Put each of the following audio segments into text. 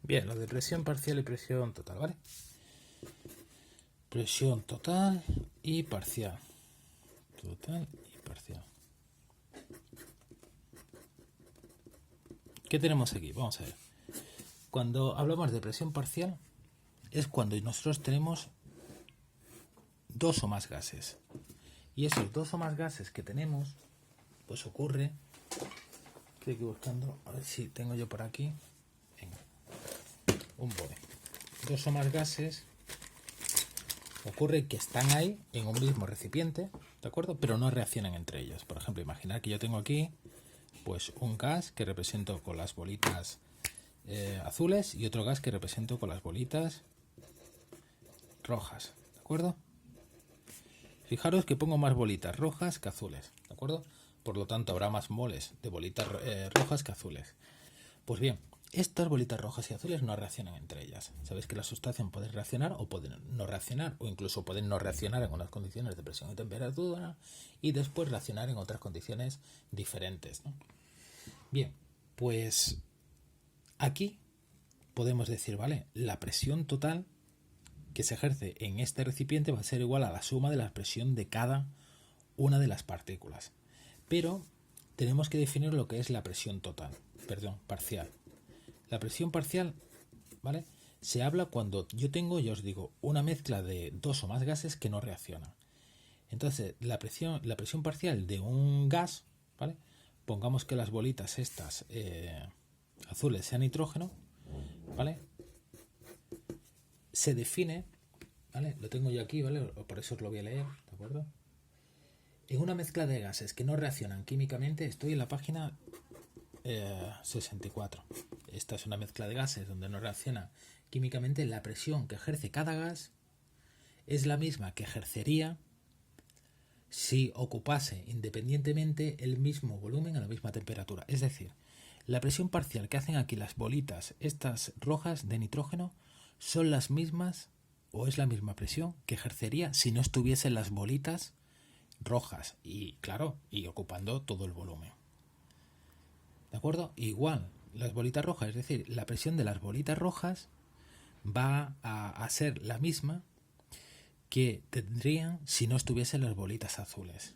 Bien, lo de presión parcial y presión total, ¿vale? Presión total y parcial. Total y parcial. ¿Qué tenemos aquí? Vamos a ver. Cuando hablamos de presión parcial es cuando nosotros tenemos dos o más gases. Y esos dos o más gases que tenemos, pues ocurre... Estoy aquí buscando, a ver si tengo yo por aquí. Venga. Un bode. Dos o más gases ocurre que están ahí en un mismo recipiente, ¿de acuerdo? Pero no reaccionan entre ellos. Por ejemplo, imaginar que yo tengo aquí pues un gas que represento con las bolitas azules y otro gas que represento con las bolitas rojas, ¿de acuerdo? Fijaros que pongo más bolitas rojas que azules, ¿de acuerdo? Por lo tanto, habrá más moles de bolitas rojas que azules. Pues bien, estas bolitas rojas y azules no reaccionan entre ellas. Sabéis que la sustancia puede reaccionar o puede no reaccionar, o incluso pueden no reaccionar en unas condiciones de presión y temperatura y después reaccionar en otras condiciones diferentes, ¿no? Bien, pues aquí podemos decir, ¿vale? La presión total que se ejerce en este recipiente va a ser igual a la suma de la presión de cada una de las partículas. Pero tenemos que definir lo que es la presión total, parcial. La presión parcial, ¿vale? Se habla cuando yo tengo, ya os digo, una mezcla de dos o más gases que no reaccionan. Entonces, la presión parcial de un gas, ¿vale? Pongamos que las bolitas estas azules sean nitrógeno, ¿vale? Se define, ¿vale? Lo tengo yo aquí, ¿vale? Por eso os lo voy a leer, ¿de acuerdo? En una mezcla de gases que no reaccionan químicamente, estoy en la página 64. Esta es una mezcla de gases donde no reacciona químicamente. La presión que ejerce cada gas es la misma que ejercería si ocupase independientemente el mismo volumen a la misma temperatura. Es decir, la presión parcial que hacen aquí las bolitas, estas rojas de nitrógeno, son las mismas o es la misma presión que ejercería si no estuviesen las bolitas rojas y, claro, y ocupando todo el volumen. ¿De acuerdo? Igual, las bolitas rojas, es decir, la presión de las bolitas rojas va a ser la misma que tendrían si no estuviesen las bolitas azules.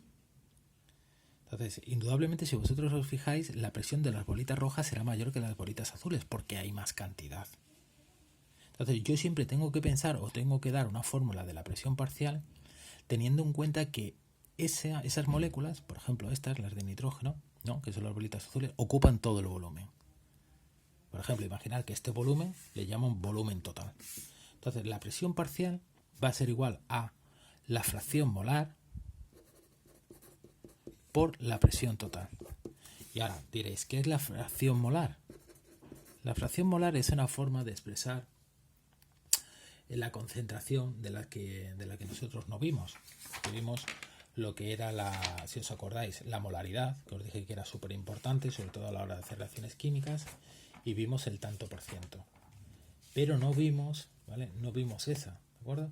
Entonces, indudablemente, si vosotros os fijáis, la presión de las bolitas rojas será mayor que las bolitas azules porque hay más cantidad. Entonces, yo siempre tengo que pensar o tengo que dar una fórmula de la presión parcial teniendo en cuenta que esas moléculas, por ejemplo estas, las de nitrógeno, ¿no? Que son las bolitas azules, ocupan todo el volumen. Por ejemplo, imaginar que este volumen le llaman volumen total. Entonces, la presión parcial va a ser igual a la fracción molar por la presión total. Y ahora diréis, ¿qué es la fracción molar? La fracción molar es una forma de expresar la concentración de la que nosotros no vimos. Que vimos lo que era si os acordáis, la molaridad, que os dije que era súper importante, sobre todo a la hora de hacer reacciones químicas, y vimos el tanto por ciento. Pero no vimos, ¿vale? No vimos esa, ¿de acuerdo?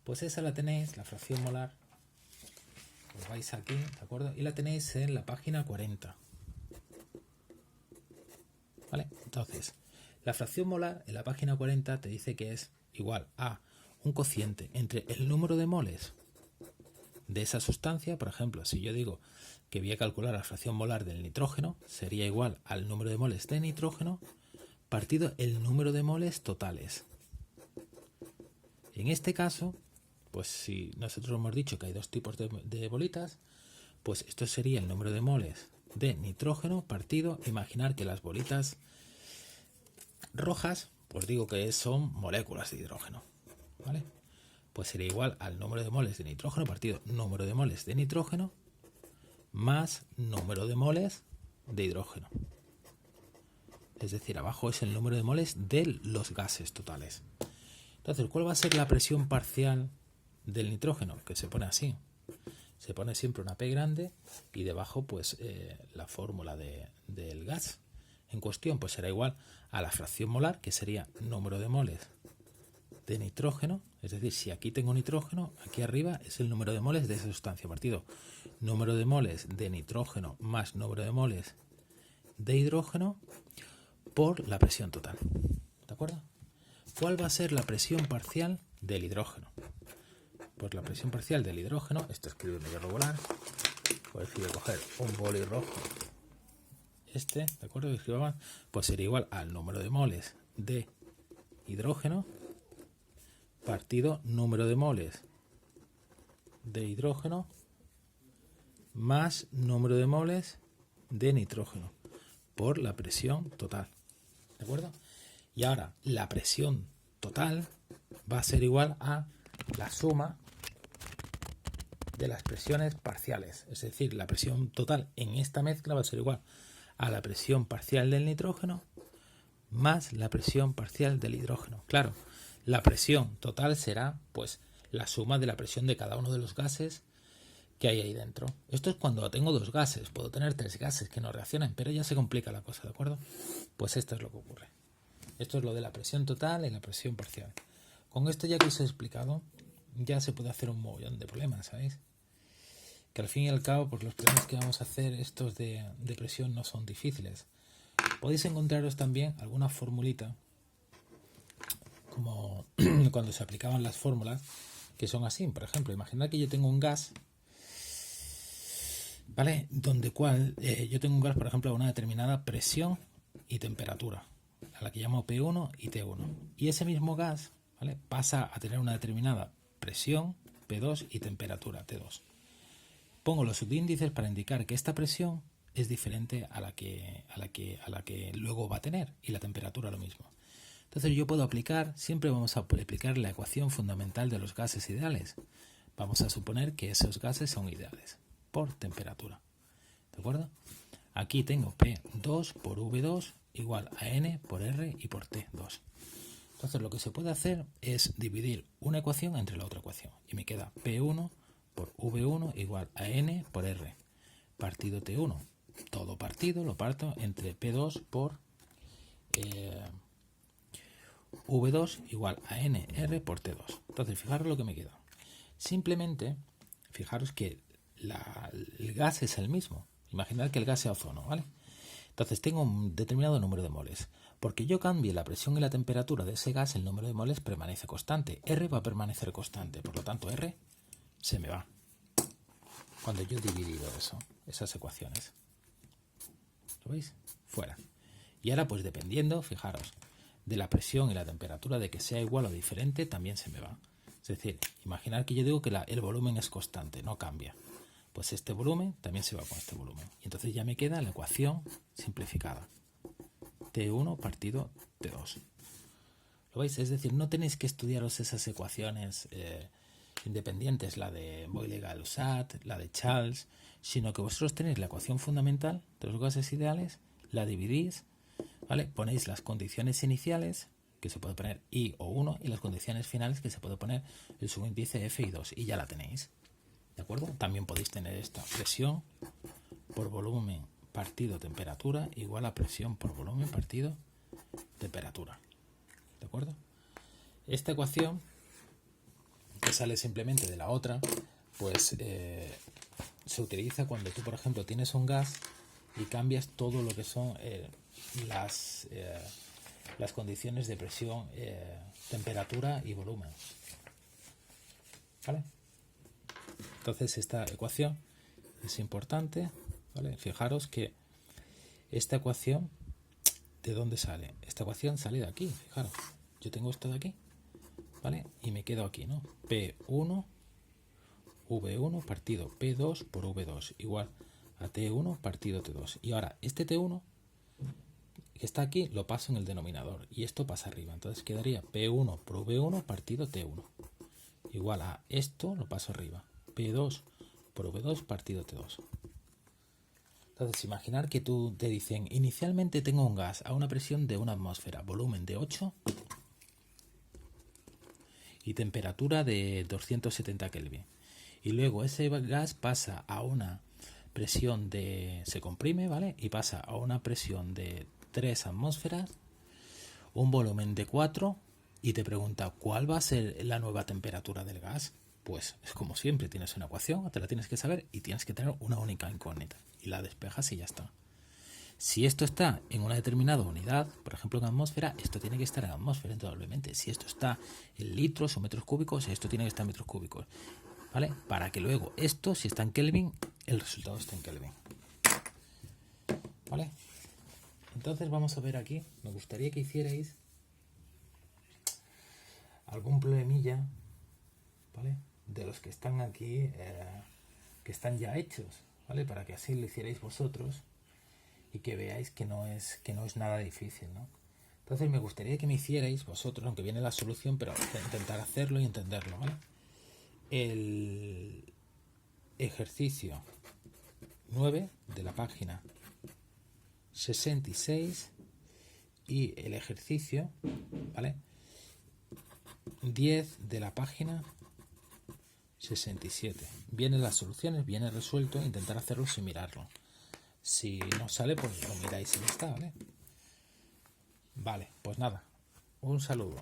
Pues esa la tenéis, la fracción molar, os vais aquí, ¿de acuerdo? Y la tenéis en la página 40. ¿Vale? Entonces, la fracción molar en la página 40 te dice que es igual a un cociente entre el número de moles de esa sustancia. Por ejemplo, si yo digo que voy a calcular la fracción molar del nitrógeno, sería igual al número de moles de nitrógeno partido el número de moles totales. En este caso, pues si nosotros hemos dicho que hay dos tipos de bolitas, pues esto sería el número de moles de nitrógeno partido, imaginar que las bolitas rojas, pues digo que son moléculas de hidrógeno, ¿vale? Pues sería igual al número de moles de nitrógeno partido número de moles de nitrógeno más número de moles de hidrógeno. Es decir, abajo es el número de moles de los gases totales. Entonces, ¿cuál va a ser la presión parcial del nitrógeno? Que se pone así. Se pone siempre una P grande y debajo pues la fórmula del gas en cuestión, pues será igual a la fracción molar, que sería número de moles de nitrógeno. Es decir, si aquí tengo nitrógeno, aquí arriba es el número de moles de esa sustancia partido número de moles de nitrógeno más número de moles de hidrógeno por la presión total. ¿De acuerdo? acuerdo? ¿Cuál va a ser la presión parcial del hidrógeno? Pues la presión parcial del hidrógeno, esto escribe medio regular, pues si voy a coger un boli rojo, ¿de acuerdo? Que escribamos, pues sería igual al número de moles de hidrógeno partido número de moles de hidrógeno más número de moles de nitrógeno por la presión total, ¿de acuerdo? Y ahora la presión total va a ser igual a la suma de las presiones parciales, es decir, la presión total en esta mezcla va a ser igual a la presión parcial del nitrógeno más la presión parcial del hidrógeno. Claro, la presión total será pues la suma de la presión de cada uno de los gases que hay ahí dentro. Esto es cuando tengo dos gases, puedo tener tres gases que no reaccionan, pero ya se complica la cosa, ¿de acuerdo? Pues esto es lo que ocurre. Esto es lo de la presión total y la presión parcial. Con esto ya que os he explicado, ya se puede hacer un mogollón de problemas, ¿sabéis? Que al fin y al cabo, pues los problemas que vamos a hacer, estos de presión, no son difíciles. Podéis encontraros también alguna formulita, como cuando se aplicaban las fórmulas, que son así. Por ejemplo, imaginad que yo tengo un gas, ¿vale? Yo tengo un gas, por ejemplo, a una determinada presión y temperatura, a la que llamo P1 y T1. Y ese mismo gas, ¿vale?, pasa a tener una determinada presión, P2, y temperatura, T2. Pongo los subíndices para indicar que esta presión es diferente a la que luego va a tener, y la temperatura lo mismo. Entonces yo puedo siempre vamos a aplicar la ecuación fundamental de los gases ideales. Vamos a suponer que esos gases son ideales por temperatura, ¿de acuerdo? Aquí tengo P2 por V2 igual a N por R y por T2. Entonces lo que se puede hacer es dividir una ecuación entre la otra ecuación, y me queda P1 por V1 igual a N por R partido T1. Todo partido lo parto entre P2 por V2 igual a NR por T2. Entonces, fijaros lo que me queda. Simplemente, fijaros que el gas es el mismo. Imaginad que el gas sea ozono, ¿vale? Entonces, tengo un determinado número de moles. Porque yo cambie la presión y la temperatura de ese gas, el número de moles permanece constante. R va a permanecer constante. Por lo tanto, R se me va cuando yo he dividido esas ecuaciones. ¿Lo veis? Fuera. Y ahora, pues dependiendo, fijaros, de la presión y la temperatura, de que sea igual o diferente, también se me va. Es decir, imaginar que yo digo que el volumen es constante, no cambia. Pues este volumen también se va con este volumen. Y entonces ya me queda la ecuación simplificada. T1 partido T2. ¿Lo veis? Es decir, no tenéis que estudiaros esas ecuaciones independientes, la de Boyle-Gay-Lussac, la de Charles, sino que vosotros tenéis la ecuación fundamental de los gases ideales, la dividís, ¿vale? Ponéis las condiciones iniciales, que se puede poner I o 1, y las condiciones finales, que se puede poner el subíndice F y 2, y ya la tenéis, ¿de acuerdo? También podéis tener esta presión por volumen partido temperatura igual a presión por volumen partido temperatura, ¿de acuerdo? Esta ecuación, que sale simplemente de la otra, pues se utiliza cuando tú, por ejemplo, tienes un gas y cambias todo lo que son las condiciones de presión, temperatura y volumen, ¿vale? Entonces esta ecuación es importante, ¿vale? Fijaros que esta ecuación, ¿de dónde sale? Esta ecuación sale de aquí, fijaros. Yo tengo esto de aquí, ¿vale? Y me quedo aquí, ¿no? P1 V1 partido P2 por V2 igual a T1 partido T2. Y ahora este T1 que está aquí lo paso en el denominador y esto pasa arriba. Entonces quedaría P1 por V1 partido T1 igual a esto, lo paso arriba, P2 por V2 partido T2. Entonces imaginar que tú te dicen, inicialmente tengo un gas a una presión de una atmósfera, volumen de 8 y temperatura de 270 Kelvin. Y luego ese gas pasa a una presión se comprime, ¿vale? Y pasa a una presión de 3 atmósferas, un volumen de 4, y te pregunta, ¿cuál va a ser la nueva temperatura del gas? Pues es como siempre, tienes una ecuación, te la tienes que saber y tienes que tener una única incógnita. Y la despejas y ya está. Si esto está en una determinada unidad, por ejemplo en atmósfera, esto tiene que estar en atmósfera, indudablemente. Si esto está en litros o metros cúbicos, esto tiene que estar en metros cúbicos. ¿Vale? Para que luego esto, si está en Kelvin, el resultado esté en Kelvin. ¿Vale? Entonces vamos a ver aquí. Me gustaría que hicierais algún problemilla, ¿vale? De los que están aquí, que están ya hechos, ¿vale? Para que así lo hicierais vosotros y que veáis que no es nada difícil, ¿no? Entonces me gustaría que me hicierais vosotros, aunque viene la solución, pero intentar hacerlo y entenderlo, ¿vale? El ejercicio 9 de la página 66 y el ejercicio, ¿vale? 10 de la página 67. Vienen las soluciones, viene resuelto, intentar hacerlo sin mirarlo. Si no sale, pues lo miráis y ya está, ¿vale? Vale, pues nada, un saludo.